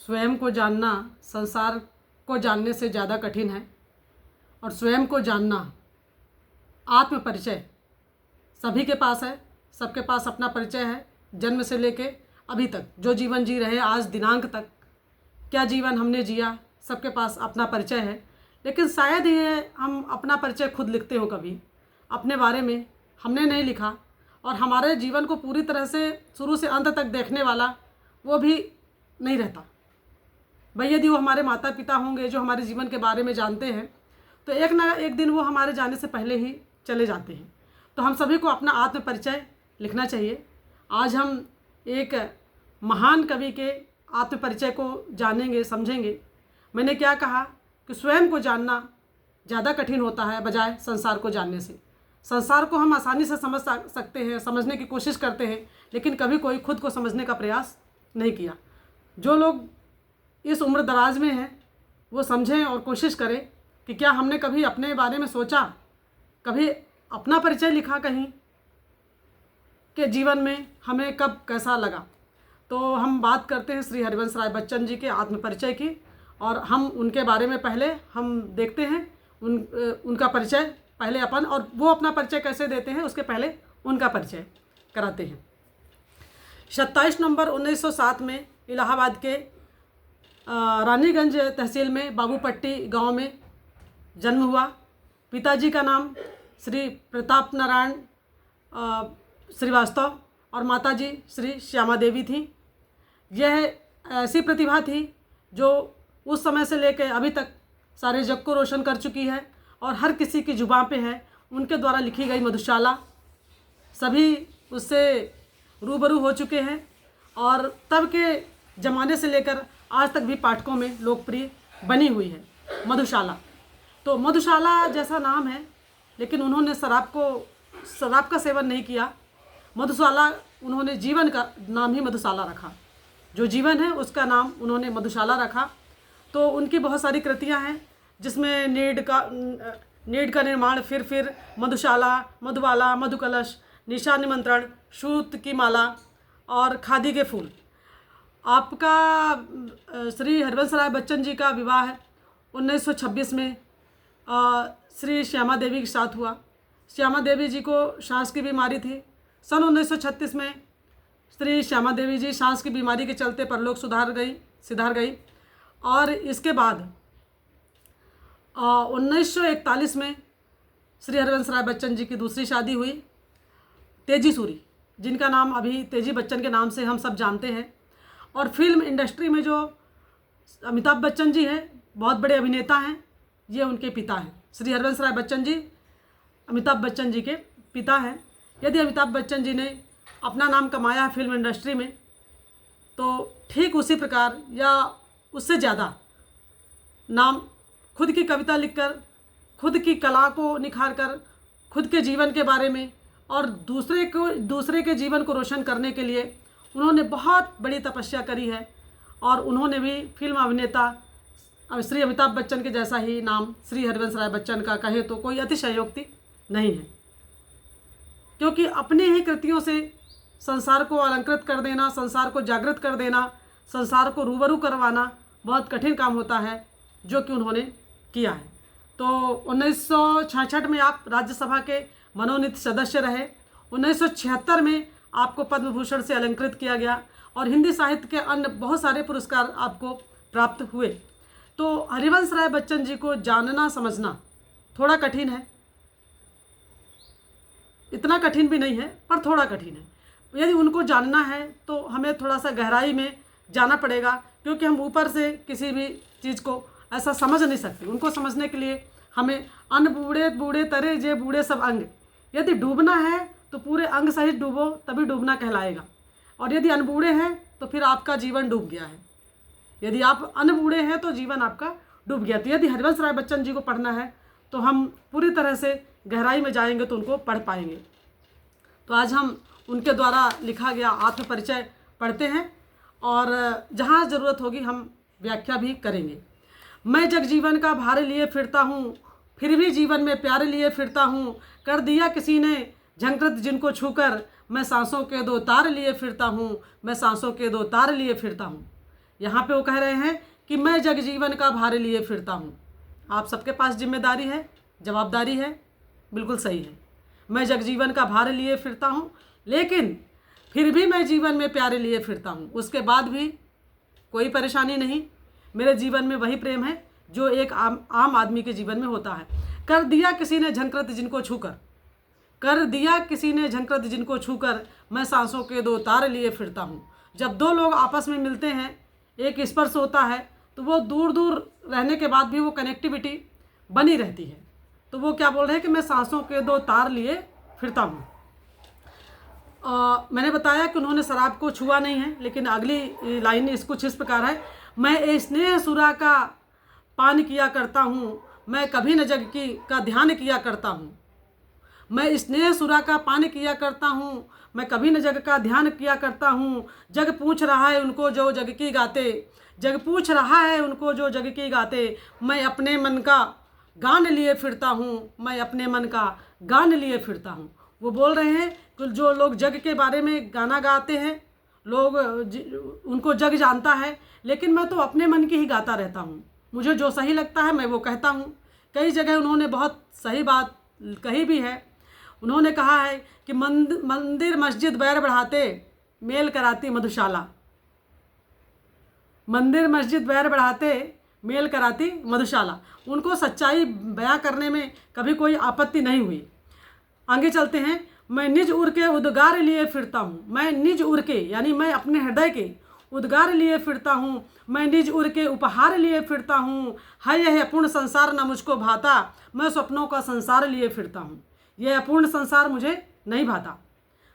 स्वयं को जानना संसार को जानने से ज़्यादा कठिन है। और स्वयं को जानना, आत्म परिचय सभी के पास है, सबके पास अपना परिचय है। जन्म से लेके अभी तक जो जीवन जी रहे, आज दिनांक तक क्या जीवन हमने जिया, सबके पास अपना परिचय है। लेकिन शायद ये हम अपना परिचय खुद लिखते हो, कभी अपने बारे में हमने नहीं लिखा। और हमारे जीवन को पूरी तरह से शुरू से अंत तक देखने वाला वो भी नहीं रहता। भाई यदि वो हमारे माता पिता होंगे जो हमारे जीवन के बारे में जानते हैं, तो एक ना एक दिन वो हमारे जाने से पहले ही चले जाते हैं। तो हम सभी को अपना आत्म परिचय लिखना चाहिए। आज हम एक महान कवि के आत्म परिचय को जानेंगे, समझेंगे। मैंने क्या कहा कि स्वयं को जानना ज़्यादा कठिन होता है बजाय संसार को जानने से। संसार को हम आसानी से समझ सकते हैं, समझने की कोशिश करते हैं, लेकिन कभी कोई खुद को समझने का प्रयास नहीं किया। जो लोग इस उम्र दराज में हैं वो समझें और कोशिश करें कि क्या हमने कभी अपने बारे में सोचा, कभी अपना परिचय लिखा कहीं के जीवन में हमें कब कैसा लगा। तो हम बात करते हैं श्री हरिवंश राय बच्चन जी के आत्म परिचय की, और हम उनके बारे में पहले हम देखते हैं उनका परिचय पहले अपन, और वो अपना परिचय कैसे देते हैं उसके पहले उनका परिचय कराते हैं। 27 नवंबर 1907 में इलाहाबाद के रानीगंज तहसील में बाबूपट्टी गांव में जन्म हुआ। पिताजी का नाम श्री प्रताप नारायण श्रीवास्तव और माताजी श्री श्यामा देवी थी। यह ऐसी प्रतिभा थी जो उस समय से लेकर अभी तक सारे जग को रोशन कर चुकी है और हर किसी की जुबान पे है। उनके द्वारा लिखी गई मधुशाला सभी उससे रूबरू हो चुके हैं और तब के ज़माने से लेकर आज तक भी पाठकों में लोकप्रिय बनी हुई है मधुशाला। तो मधुशाला जैसा नाम है, लेकिन उन्होंने शराब का सेवन नहीं किया। मधुशाला उन्होंने जीवन का नाम ही मधुशाला रखा। जो जीवन है उसका नाम उन्होंने मधुशाला रखा। तो उनकी बहुत सारी कृतियां हैं जिसमें नीड का निर्माण, फिर मधुशाला, मधुबाला, मधुकलश, निशा निमंत्रण, सूत की माला और खादी के फूल। आपका श्री हरिवंश राय बच्चन जी का विवाह 1926 में श्री श्यामा देवी के साथ हुआ। श्यामा देवी जी को सांस की बीमारी थी। सन 1936 में श्री श्यामा देवी जी सांस की बीमारी के चलते परलोक सिधार गई और इसके बाद 1941 में श्री हरिवंश राय बच्चन जी की दूसरी शादी हुई तेजी सूरी, जिनका नाम अभी तेजी बच्चन के नाम से हम सब जानते हैं। और फिल्म इंडस्ट्री में जो अमिताभ बच्चन जी हैं, बहुत बड़े अभिनेता हैं, ये उनके पिता हैं। श्री हरिवंश राय बच्चन जी अमिताभ बच्चन जी के पिता हैं। यदि अमिताभ बच्चन जी ने अपना नाम कमाया है फिल्म इंडस्ट्री में, तो ठीक उसी प्रकार या उससे ज़्यादा नाम खुद की कविता लिखकर, खुद की कला को निखार कर, खुद के जीवन के बारे में और दूसरे के जीवन को रोशन करने के लिए उन्होंने बहुत बड़ी तपस्या करी है। और उन्होंने भी फिल्म अभिनेता श्री अमिताभ बच्चन के जैसा ही नाम श्री हरिवंश राय बच्चन का कहे तो कोई अतिशयोक्ति नहीं है, क्योंकि अपनी ही कृतियों से संसार को अलंकृत कर देना, संसार को जागृत कर देना, संसार को रूबरू करवाना बहुत कठिन काम होता है, जो कि उन्होंने किया है। तो 1966 में आप राज्यसभा के मनोनीत सदस्य रहे। 1976 में आपको पद्म भूषण से अलंकृत किया गया और हिंदी साहित्य के अन्य बहुत सारे पुरस्कार आपको प्राप्त हुए। तो हरिवंश राय बच्चन जी को जानना समझना थोड़ा कठिन है, इतना कठिन भी नहीं है पर थोड़ा कठिन है। यदि उनको जानना है तो हमें थोड़ा सा गहराई में जाना पड़ेगा, क्योंकि हम ऊपर से किसी भी चीज़ को ऐसा समझ नहीं सकते। उनको समझने के लिए हमें अन्न बूढ़े बूढ़े तरे जे बूढ़े सब अंग, यदि डूबना है तो पूरे अंग सहित डूबो तभी डूबना कहलाएगा। और यदि अनबूढ़े हैं तो फिर आपका जीवन डूब गया है। यदि आप अनबूढ़े हैं तो जीवन आपका डूब गया। तो यदि हरिवंश राय बच्चन जी को पढ़ना है तो हम पूरी तरह से गहराई में जाएंगे तो उनको पढ़ पाएंगे। तो आज हम उनके द्वारा लिखा गया आत्म परिचय पढ़ते हैं और जहाँ ज़रूरत होगी हम व्याख्या भी करेंगे। मैं जगजीवन का भार लिए फिरता हूँ, फिर भी जीवन में प्यार लिए फिरता हूँ। कर दिया किसी ने झंकृत जिनको छूकर, मैं सांसों के दो तार लिए फिरता हूँ, मैं सांसों के दो तार लिए फिरता हूँ। यहाँ पे वो कह रहे हैं कि मैं जग जीवन का भार लिए फिरता हूँ। आप सबके पास जिम्मेदारी है, जवाबदारी है, बिल्कुल सही है। मैं जग जीवन का भार लिए फिरता हूँ, लेकिन फिर भी मैं जीवन में प्यारे लिए फिरता हूँ। उसके बाद भी कोई परेशानी नहीं, मेरे जीवन में वही प्रेम है जो एक आम आदमी के जीवन में होता है। कर दिया किसी ने झंकृत जिनको छूकर, कर दिया किसी ने झंकृत जिनको छूकर, मैं सांसों के दो तार लिए फिरता हूँ। जब दो लोग आपस में मिलते हैं, एक स्पर्श होता है, तो वो दूर दूर रहने के बाद भी वो कनेक्टिविटी बनी रहती है। तो वो क्या बोल रहे हैं कि मैं सांसों के दो तार लिए फिरता हूँ। मैंने बताया कि उन्होंने शराब को छुआ नहीं है, लेकिन अगली लाइन इस कुछ इस प्रकार है, मैं स्नेह सुरा का पान किया करता हूँ, मैं कभी न जग की का ध्यान किया करता हूँ। मैं स्नेह सुरा का पान किया करता हूँ, मैं कभी न जग का ध्यान किया करता हूँ। जग पूछ रहा है उनको जो जग की गाते, जग पूछ रहा है उनको जो जग की गाते, मैं अपने मन का गान लिए फिरता हूँ, मैं अपने मन का गान लिए फिरता हूँ। वो बोल रहे हैं कि जो लोग जग के बारे में गाना गाते हैं, लोग उनको जग जानता है, लेकिन मैं तो अपने मन की ही गाता रहता हूँ। मुझे जो सही लगता है मैं वो कहता हूँ। कई जगह उन्होंने बहुत सही बात कही भी है। उन्होंने कहा है कि मंदिर मस्जिद बैर बढ़ाते, मेल कराती मधुशाला। मंदिर मस्जिद बैर बढ़ाते, मेल कराती मधुशाला। उनको सच्चाई बयां करने में कभी कोई आपत्ति नहीं हुई। आगे चलते हैं। मैं निज उर के उद्गार लिए फिरता हूँ, मैं निज उर के यानी मैं अपने हृदय के उद्गार लिए फिरता हूँ, मैं निज उर के उपहार लिए फिरता हूँ। है यह अपूर्ण संसार न मुझको भाता, मैं स्वप्नों का संसार लिए फिरता हूँ। यह अपूर्ण संसार मुझे नहीं भाता,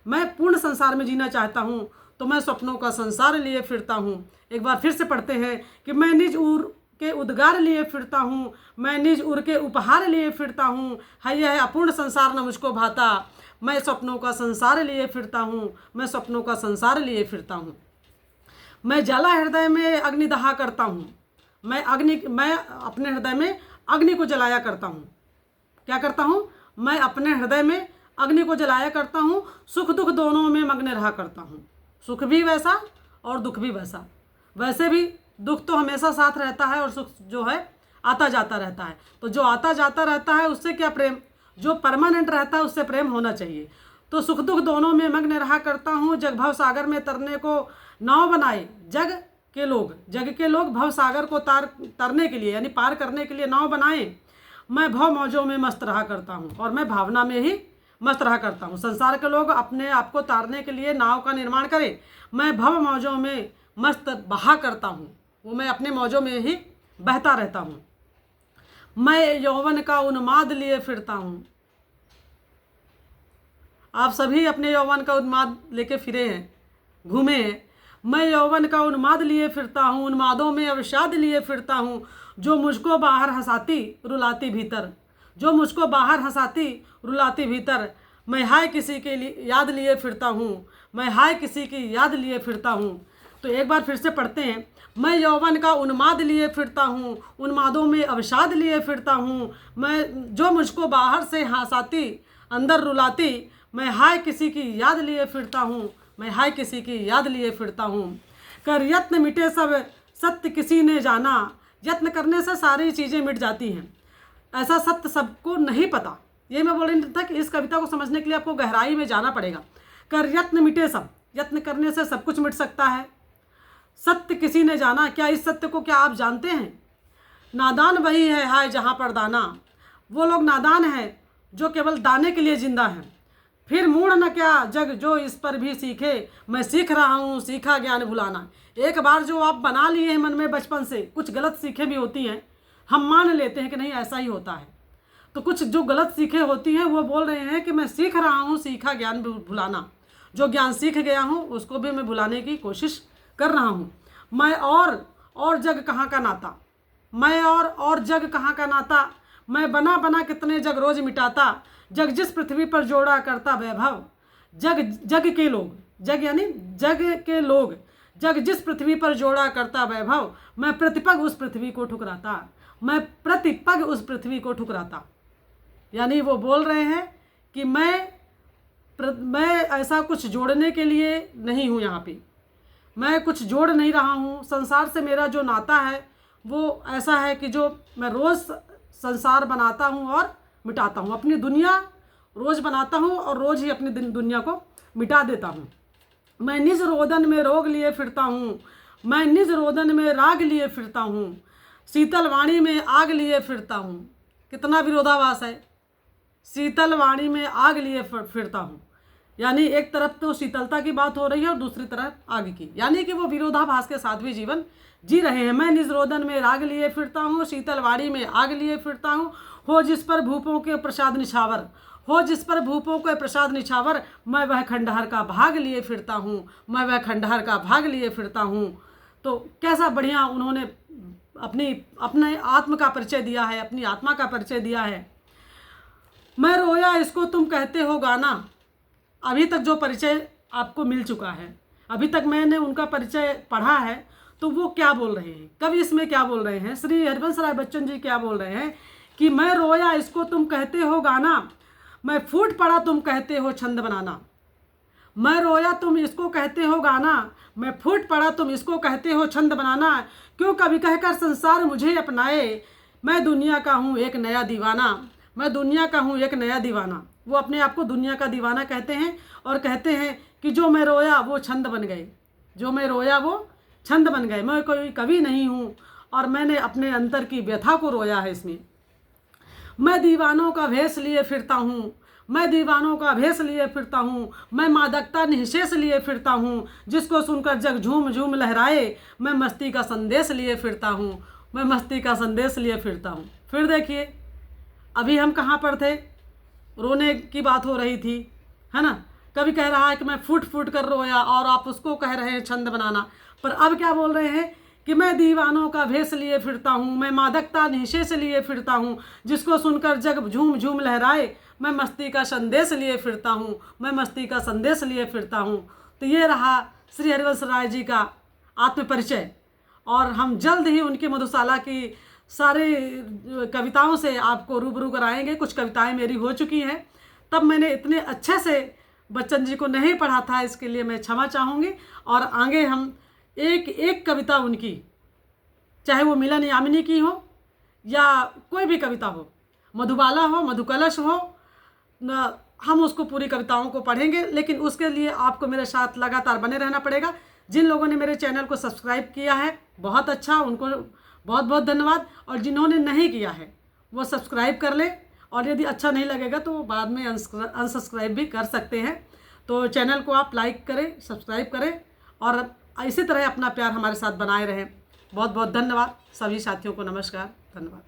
मैं पूर्ण संसार में जीना चाहता हूँ, तो मैं स्वप्नों का संसार लिए फिरता हूँ। एक बार फिर से पढ़ते हैं कि मैं निज उर के उद्गार लिए फिरता हूँ, मैं निज उर के उपहार लिए फिरता हूँ। है यह अपूर्ण संसार न मुझको भाता, मैं स्वप्नों का संसार लिए फिरता हूँ, मैं स्वप्नों का संसार लिए फिरता हूँ। मैं जला हृदय में अग्नि दहा करता हूँ, मैं अपने हृदय में अग्नि को जलाया करता हूँ। क्या करता हूँ? मैं अपने हृदय में अग्नि को जलाया करता हूँ, सुख दुख दोनों में मग्न रहा करता हूँ। सुख भी वैसा और दुख भी वैसा। वैसे भी दुख तो हमेशा साथ रहता है और सुख जो है आता जाता रहता है। तो जो आता जाता रहता है उससे क्या प्रेम, जो परमानेंट रहता है उससे प्रेम होना चाहिए। तो सुख दुख दोनों में मग्न रहा करता हूँ। जग भव सागर में तरने को नाव बनाए जग के लोग भव सागर को तरने के लिए यानी पार करने के लिए नाव बनाए। मैं भव मौजों में मस्त रहा करता हूँ और मैं भावना में ही मस्त रहा करता हूँ। संसार के लोग अपने आप को तारने के लिए नाव का निर्माण करें, मैं भव मौजों में मस्त बहा करता हूँ, वो मैं अपने मौजों में ही बहता रहता हूँ। मैं यौवन का उन्माद लिए फिरता हूँ। आप सभी अपने यौवन का उन्माद लेके फिरे हैं, घूमे हैं। मैं यौवन का उन्माद लिए फिरता हूँ, उन्मादों में अवसाद लिए फिरता हूँ। जो मुझको बाहर हंसाती रुलाती भीतर, जो मुझको बाहर हंसाती रुलाती भीतर। मैं हाय किसी के लिए याद लिए फिरता हूँ, मैं हाय किसी की याद लिए फिरता हूँ। तो एक बार फिर से पढ़ते हैं। मैं यौवन का उन्माद लिए फिरता हूँ, उन्मादों में अवसाद लिए फिरता हूँ। मैं जो मुझको बाहर से हंसाती अंदर रुलाती, मैं हाय किसी की याद लिए फिरता हूँ, मैं हाय किसी की याद लिए फिरता हूँ। कर यत्न मिटे सब सत्य किसी ने जाना, यत्न करने से सारी चीज़ें मिट जाती हैं। ऐसा सत्य सबको नहीं पता। ये मैं बोल रही था कि इस कविता को समझने के लिए आपको गहराई में जाना पड़ेगा। कर यत्न मिटे सब, यत्न करने से सब कुछ मिट सकता है। सत्य किसी ने जाना, क्या इस सत्य को क्या आप जानते हैं? नादान वही है हाय जहाँ पर दाना, वो लोग नादान हैं जो केवल दाने के लिए जिंदा हैं। फिर मूढ़ न क्या जग जो इस पर भी सीखे, मैं सीख रहा हूँ सीखा ज्ञान भुलाना। एक बार जो आप बना लिए हैं मन में बचपन से, कुछ गलत सीखें भी होती हैं, हम मान लेते हैं कि नहीं ऐसा ही होता है। तो कुछ जो गलत सीखें होती हैं वो बोल रहे हैं कि मैं सीख रहा हूँ सीखा ज्ञान भुलाना। जो ज्ञान सीख गया हूँ उसको भी मैं भुलाने की कोशिश कर रहा हूँ। मैं और जग कहाँ का नाता, मैं और जग कहाँ का नाता। मैं बना बना कितने जग रोज मिटाता, जग जिस पृथ्वी पर जोड़ा करता वैभव। जग के लोग, जग यानी जग के लोग, जग जिस पृथ्वी पर जोड़ा करता वैभव। मैं प्रतिपग उस पृथ्वी को ठुकराता, मैं प्रतिपग उस पृथ्वी को ठुकराता। यानी वो बोल रहे हैं कि मैं ऐसा कुछ जोड़ने के लिए नहीं हूँ यहाँ पे, मैं कुछ जोड़ नहीं रहा हूँ। संसार से मेरा जो नाता है वो ऐसा है कि जो मैं रोज़ संसार बनाता हूँ और मिटाता हूँ। अपनी दुनिया रोज़ बनाता हूँ और रोज़ ही अपनी दुनिया को मिटा देता हूँ। मैं निज रोदन में रोग लिए फिरता हूँ, मैं निज रोदन में राग लिए फिरता हूँ, शीतल वाणी में आग लिए फिरता हूँ। कितना विरोधाभास है। शीतल वाणी में आग लिए फिरता हूँ, यानी एक तरफ तो शीतलता की बात हो रही है और दूसरी तरफ आग की, यानी कि वो विरोधाभास के साथ भी जीवन जी रहे हैं। मैं निज रोदन में राग लिए फिरता हूँ, शीतल वाणी में आग लिए फिरता हूँ। हो जिस पर भूपों के प्रसाद निछावर, हो जिस पर भूपों के प्रसाद निछावर, मैं वह खंडहर का भाग लिए फिरता हूँ, मैं वह खंडहर का भाग लिए फिरता हूँ। तो कैसा बढ़िया उन्होंने अपने आत्म का परिचय दिया है, अपनी आत्मा का परिचय दिया है। मैं रोया इसको तुम कहते हो गाना, अभी तक जो परिचय आपको मिल चुका है, अभी तक मैंने उनका परिचय पढ़ा है, तो वो क्या बोल रहे हैं, कवि इसमें क्या बोल रहे हैं, श्री हरिवंश राय बच्चन जी क्या बोल रहे हैं कि मैं रोया इसको तुम कहते हो गाना, मैं फूट पड़ा तुम कहते हो छंद बनाना। मैं रोया तुम इसको कहते हो गाना, मैं फूट पड़ा तुम इसको कहते हो छंद बनाना। क्यों कभी कहकर संसार मुझे अपनाए, मैं दुनिया का हूँ एक नया दीवाना, मैं दुनिया का हूँ एक नया दीवाना। वो अपने आप को दुनिया का दीवाना कहते हैं और कहते हैं कि जो मैं रोया वो छंद बन गए, जो मैं रोया वो छंद बन गए। मैं कोई कवि नहीं हूँ और मैंने अपने अंतर की व्यथा को रोया है इसमें। मैं दीवानों का भेष लिए फिरता हूँ, मैं दीवानों का भेष लिए फिरता हूँ, मैं मादकता निःशेष लिए फिरता हूँ, जिसको सुनकर जग झूम झूम लहराए, मैं मस्ती का संदेश लिए फिरता हूँ, मैं मस्ती का संदेश लिए फिरता हूँ। फिर देखिए अभी हम कहाँ पर थे, रोने की बात हो रही थी, है ना। कभी कह रहा है कि मैं फूट फूट कर रोया और आप उसको कह रहे हैं छंद बनाना। पर अब क्या बोल रहे हैं कि मैं दीवानों का भेष लिए फिरता हूँ, मैं मादकता निशेष लिए फिरता हूँ, जिसको सुनकर जग झूम झूम लहराए, मैं मस्ती का संदेश लिए फिरता हूँ, मैं मस्ती का संदेश लिए फिरता हूँ। तो ये रहा श्री हरिवंश राय जी का आत्म परिचय। और हम जल्द ही उनकी मधुशाला की सारी कविताओं से आपको रूबरू कराएंगे। कुछ कविताएं मेरी हो चुकी हैं, तब मैंने इतने अच्छे से बच्चन जी को नहीं पढ़ा था, इसके लिए मैं क्षमा चाहूँगी। और आगे हम एक एक कविता उनकी, चाहे वो मिलन यामिनी की हो या कोई भी कविता हो, मधुबाला हो, मधुकलश हो, हम उसको पूरी कविताओं को पढ़ेंगे। लेकिन उसके लिए आपको मेरे साथ लगातार बने रहना पड़ेगा। जिन लोगों ने मेरे चैनल को सब्सक्राइब किया है बहुत अच्छा, उनको बहुत बहुत धन्यवाद। और जिन्होंने नहीं किया है वो सब्सक्राइब कर ले, और यदि अच्छा नहीं लगेगा तो बाद में अनसब्सक्राइब भी कर सकते हैं। तो चैनल को आप लाइक करें, सब्सक्राइब करें और इसी तरह अपना प्यार हमारे साथ बनाए रहें। बहुत बहुत धन्यवाद सभी साथियों को। नमस्कार, धन्यवाद।